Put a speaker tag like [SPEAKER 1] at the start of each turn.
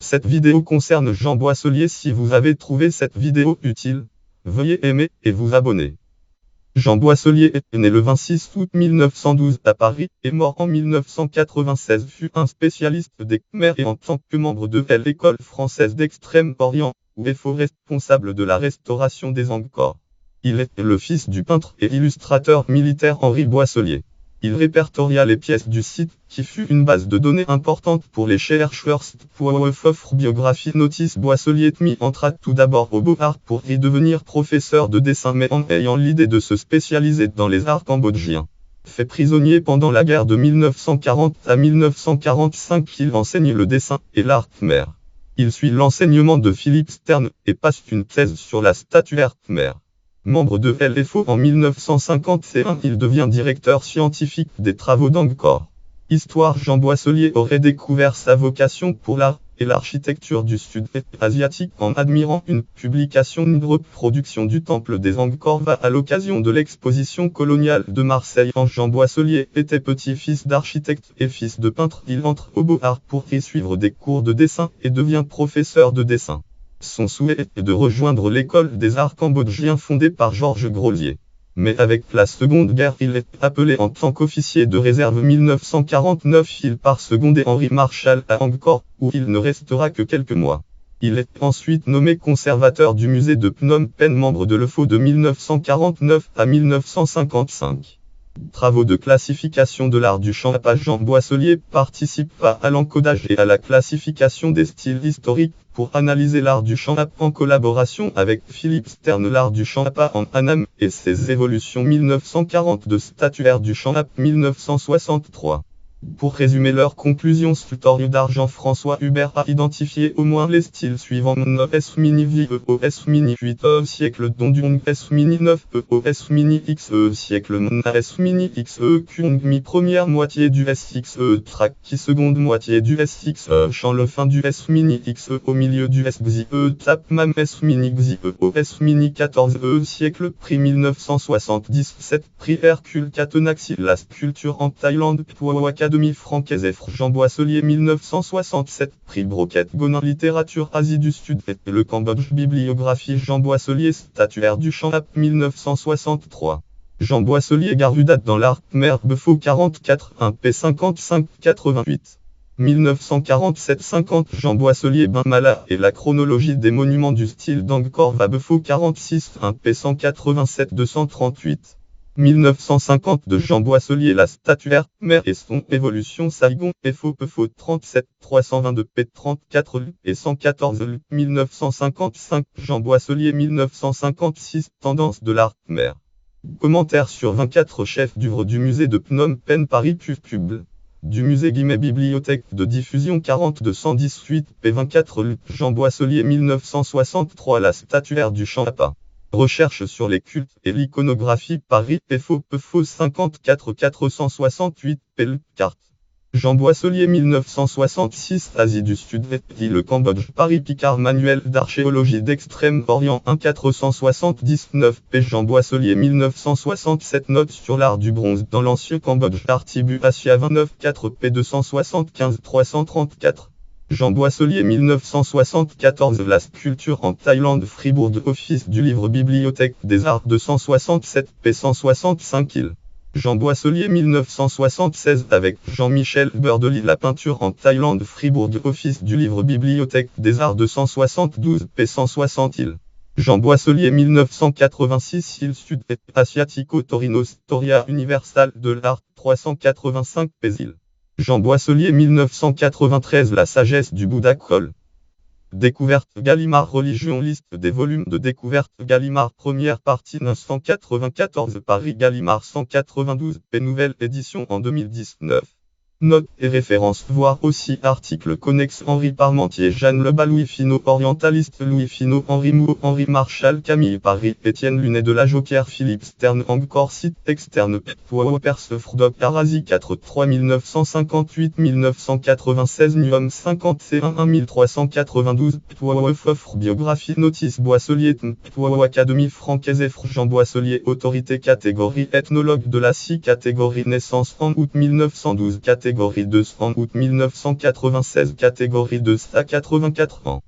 [SPEAKER 1] Cette vidéo concerne Jean Boisselier. Si vous avez trouvé cette vidéo utile, veuillez aimer et vous abonner. Jean Boisselier est né le 26 août 1912 à Paris et mort en 1996. Fut un spécialiste des Khmers et en tant que membre de l'école française d'Extrême-Orient, UFO responsable de la restauration des Angkors. Il est le fils du peintre et illustrateur militaire Henri Boisselier. Il répertoria les pièces du site, qui fut une base de données importante pour les chercheurs. Offre biographie. Notice: Boisselier entra tout d'abord aux Beaux-Arts pour y devenir professeur de dessin, mais en ayant l'idée de se spécialiser dans les arts cambodgiens. Fait prisonnier pendant la guerre de 1940 à 1945, il enseigne le dessin et l'art khmer. Il suit l'enseignement de Philippe Stern et passe une thèse sur la statuaire khmer. Membre de LFO en 1951, il devient directeur scientifique des travaux d'Angkor. Histoire: Jean Boisselier aurait découvert sa vocation pour l'art et l'architecture du sud-est asiatique en admirant une publication, une reproduction du temple des Angkor Wat à l'occasion de l'exposition coloniale de Marseille. Jean Boisselier était petit-fils d'architecte et fils de peintre. Il entre aux Beaux-Arts pour y suivre des cours de dessin et devient professeur de dessin. Son souhait est de rejoindre l'école des arts cambodgiens fondée par Georges Grolier. Mais avec la Seconde Guerre, il est appelé en tant qu'officier de réserve. 1949, il part seconder Henri Marshall à Angkor, où il ne restera que quelques mois. Il est ensuite nommé conservateur du musée de Phnom Penh, membre de l'UFO de 1949 à 1955. Travaux de classification de l'art du Champa. Jean Boisselier participa à l'encodage et à la classification des styles historiques pour analyser l'art du Champa en collaboration avec Philippe Stern. L'art du Champa en Annam et ses évolutions. 1940 de statuaire du Champa. 1963. Pour résumer leurs conclusions, sculpteur d'argent, François Hubert a identifié au moins les styles suivants: S mini VEOS mini 8 siècle Dondung, S mini 9 EOS mini XE siècle S mini XE Kung mi première moitié du SXE track qui seconde moitié du SXE champ le fin du S mini XE au milieu du SXE tap mam S mini XE S mini 14 siècle. Prix 1977, prix Hercule Catenaxi. La sculpture en Thaïlande, Académie française. Jean Boisselier 1967, prix Broquette Gonin. Littérature Asie du Sud et le Cambodge. Bibliographie Jean Boisselier, statuaire du Champ 1963. Jean Boisselier Garuda dans l'art khmer. Befo 44 1 p 55 88. 1947-50. Jean Boisselier Mala et la chronologie des monuments du style d'Angkor Wat. Befo 46 1 p 187 238. 1950 de Jean Boisselier, la statuaire khmer et son évolution. Saigon, FO 37 322 p 34 et 114 1955. Jean Boisselier 1956, tendance de l'art khmer. Commentaire sur 24 chefs d'œuvre du musée de Phnom Penh, Paris. Pub du musée Bibliothèque de diffusion 40 218 p 24. Jean Boisselier 1963, la statuaire du Champa. Recherche sur les cultes et l'iconographie. Paris, PFO 54 468 p. Carte. Jean Boisselier 1966, Asie du Sud-Est, le Cambodge. Paris Picard, manuel d'archéologie d'Extrême-Orient 1 479 p. Jean Boisselier 1967, notes sur l'art du bronze dans l'ancien Cambodge. Artibu Asia 29 4 p 275 334. Jean Boisselier 1974, la sculpture en Thaïlande. Fribourg, office du livre Bibliothèque des Arts 267 p 165 il. Jean Boisselier 1976 avec Jean-Michel Berdely, la peinture en Thaïlande. Fribourg, office du livre Bibliothèque des Arts 272 p 160 il. Jean Boisselier 1986, île Sud-Est Asiatico Torino, Storia Universal de l'Art 385 p. il. Jean Boisselier 1993, la sagesse du Bouddha Col. Découverte Gallimard, religion, liste des volumes de découverte Gallimard, première partie 994, Paris Gallimard 192 p. Nouvelle édition en 2019. Notes et références, voir aussi articles connexes. Henri Parmentier, Jeanne Lebas, Louis Finot, orientaliste. Louis Finot, Henri Mouot, Henri Marshall, Camille Paris, Étienne Lunet de la Joker, Philippe Stern, Angkor, site externe, Persefrodoc, Arazi 4 3 1958 1996, Nuom 50 C1 1392, Offre biographie. Notice: Boisselier, Académie française. Jean Boisselier, autorité catégorie ethnologue de la CI, catégorie naissance en août 1912, catégorie catégorie 2 en août 1996, catégorie 2 à 84 ans.